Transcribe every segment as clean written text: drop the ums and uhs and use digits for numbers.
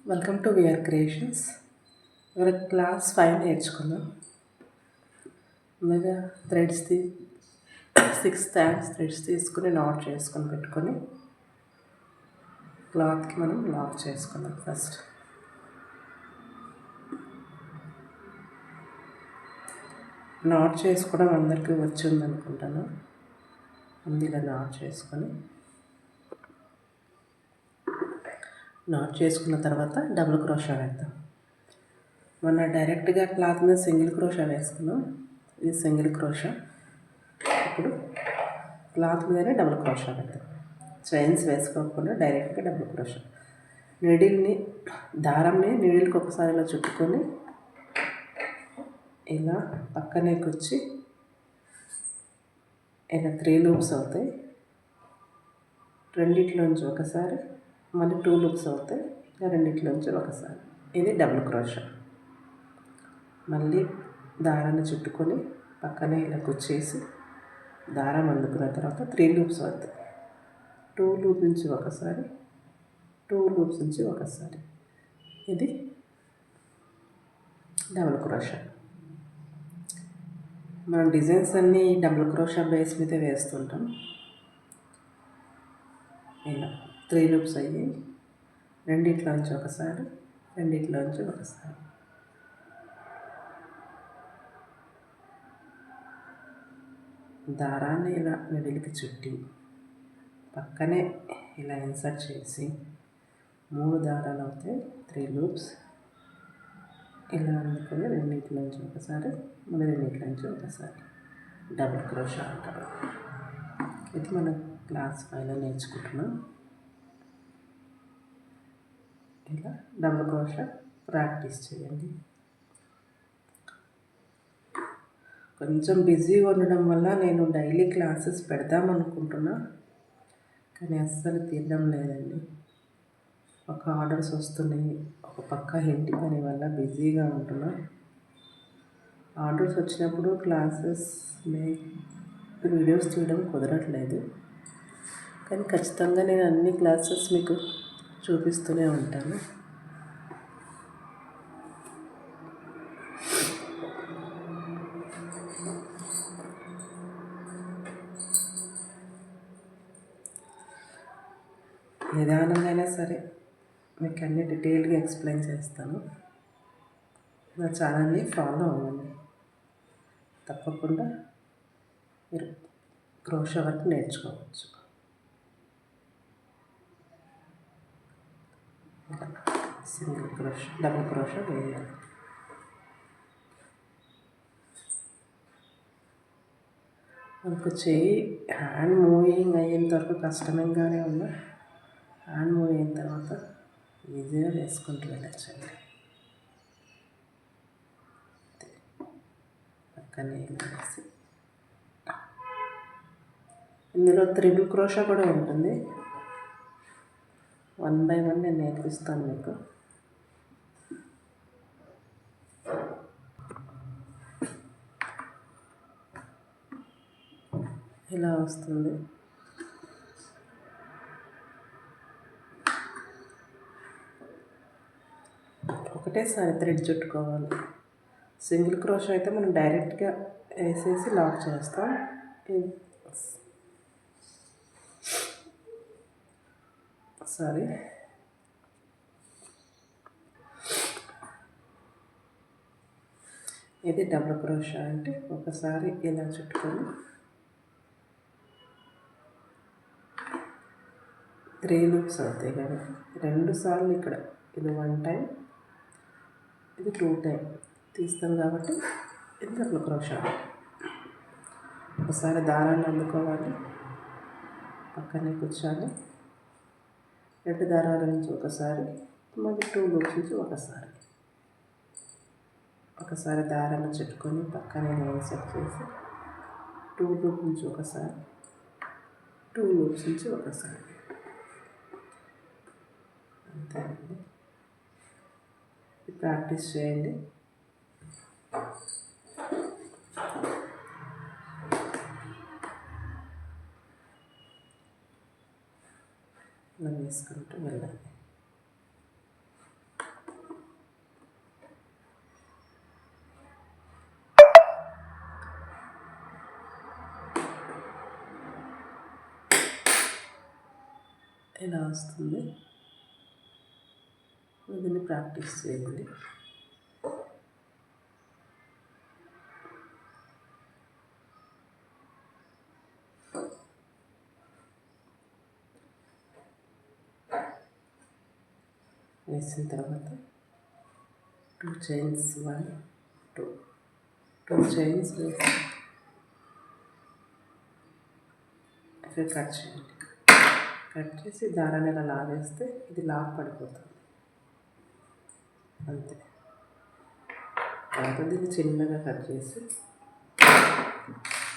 Welcome to VR creations. ఇవాళ class 5 నేర్చుకుందాం. ముందుగా థ్రెడ్స్ది 6 థ్రెడ్స్ తీసుకుని నాట్ చేసుకొని పెట్టుకొని క్లాత్కి మనం లాక్ చేసుకుందాం. ఫస్ట్ నాట్ చేసుకోవడం అందరికీ వచ్చింది అనుకుంటాను. ముందు ఇలా నాట్ చేసుకున్న తర్వాత డబుల్ క్రోషా వేద్దాం. మొన్న డైరెక్ట్గా క్లాత్ మీద సింగిల్ క్రోషా వేసుకున్నాం. ఇది సింగిల్ క్రోషా. ఇప్పుడు క్లాత్ మీదనే డబుల్ క్రోషా వేద్దాం. చైన్స్ వేసుకోకుండా డైరెక్ట్గా డబుల్ క్రోషా. దారంని నీడిల్కి ఒకసారి ఇలా చుట్టుకొని ఇలా పక్కనే కూర్చి ఇలా 3 లూప్స్ అవుతాయి. రెండిట్లోంచి ఒకసారి, మళ్ళీ 2 లూప్స్ అవుతాయి. ఇలా రెండిట్లోంచి ఒకసారి. ఇది డబుల్ క్రోషా. మళ్ళీ దారాన్ని చుట్టుకొని పక్కనే ఇలా కుచ్చేసి దారం అందుకున్న తర్వాత 3 లూప్స్ అవుతాయి. 2 లూప్ నుంచి ఒకసారి, 2 లూప్స్ నుంచి ఒకసారి. ఇది డబుల్ క్రోషా. మన డిజైన్స్ అన్నీ డబుల్ క్రోషా బేస్ మీద వేస్తుంటాం. ఇలా 3 లూప్స్ అయ్యి రెండిట్లోంచి ఒకసారి, రెండిట్లోంచి ఒకసారి. దారాన్ని ఇలా మిడిల్కి చుట్టి పక్కనే ఇలా ఇన్సర్ట్ చేసి 3 దారాలు అవుతాయి. 3 లూప్స్ ఇలా అందుకొని రెండిట్లోంచి ఒకసారి, మళ్ళీ రెండిట్లోంచి ఒకసారి. డబుల్ క్రోషా అంటారు. ఇది మనం క్లాస్ 5లో నేర్చుకుంటున్నాం. ఇలా డబుల్ క్రోషా ప్రాక్టీస్ చేయండి. కొంచెం బిజీగా ఉండడం వల్ల నేను డైలీ క్లాసెస్ పెడదామనుకుంటున్నా, కానీ అస్సలు తీయడం లేదండి. ఒక ఆర్డర్స్ వస్తున్నాయి, ఒక పక్క ఇంటి పని వల్ల బిజీగా ఉంటున్నా. ఆర్డర్స్ వచ్చినప్పుడు వీడియోస్ తీయడం కుదరట్లేదు, కానీ ఖచ్చితంగా నేను అన్ని క్లాసెస్ మీకు చూపిస్తూనే ఉంటాను. నిదానంగా సరే మీకు అన్ని డీటెయిల్గా ఎక్స్ప్లెయిన్ చేస్తాను. నా ఛానల్ని ఫాలో అవ్వండి. తప్పకుండా మీరు క్రోషా వర్క్ నేర్చుకోవచ్చు. సింగిల్ క్రోషా, డబుల్ క్రోషా వేయాలి. మనకు హ్యాండ్ మూవింగ్ అయ్యేంత వరకు కష్టంగానే ఉన్నా, హ్యాండ్ మూవ్ అయిన తర్వాత ఈజీగా వేసుకుంటూ వెళ్ళచ్చండి. పక్కనే వేసి ఇందులో త్రిబుల్ క్రోషా కూడా ఉంటుంది. 1 by 1 నేను నేర్పిస్తాను మీకు. ఇలా వస్తుంది. ఒకటేసారి థ్రెడ్ చుట్టుకోవాలి. సింగిల్ క్రోషా అయితే మనం డైరెక్ట్గా వేసేసి లాక్ చేస్తాం. ఇది డబుల్ క్రోషా అంటే ఒకసారి ఇలా చుట్టుకొని 3 లూప్స్ అవుతాయి కాబట్టి 2 సార్లు ఇక్కడ, ఇది 1 టైం, ఇది 2 టైం తీస్తాం కాబట్టి ఇది డబుల్ క్రోషా. ఒకసారి దారాన్ని అందుకోవాలి, పక్కనే కూర్చోాలి, 2 దారాల నుంచి ఒకసారి, మళ్ళీ 2 లూప్స్ నుంచి ఒకసారి దారాన్ని చుట్టుకొని పక్కనే ఇన్సర్ట్ చేసి 2 లూప్ నుంచి ఒకసారి, 2 లూప్స్ నుంచి ఒకసారి. అంతే అండి. ప్రాక్టీస్ చేయండి. ఇలా వేసుకుంటూ వెళ్ళండి. ఇలా వస్తుంది. దీన్ని ప్రాక్టీస్ చేయండి. వేసిన తర్వాత 2 చైన్స్ 1 2 చైన్స్ వేసి ఇక్కడ కట్ చేయండి. కట్ చేసి దారాన్ని ఇలా లాగేస్తే ఇది లాక్ పడిపోతుంది అంతే. తర్వాత దీన్ని చిన్నగా కట్ చేసి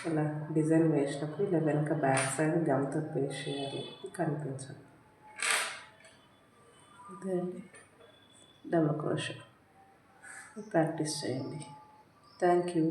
ఇలా డిజైన్ వేసినప్పుడు ఇలా వెనక బ్యాక్ సైడ్ గమ్తో పేస్ట్ చేయాలి, కనిపించాలి. అంతే అండి, డబుల్ క్రోషే. ప్రాక్టీస్ చేయండి. Thank you.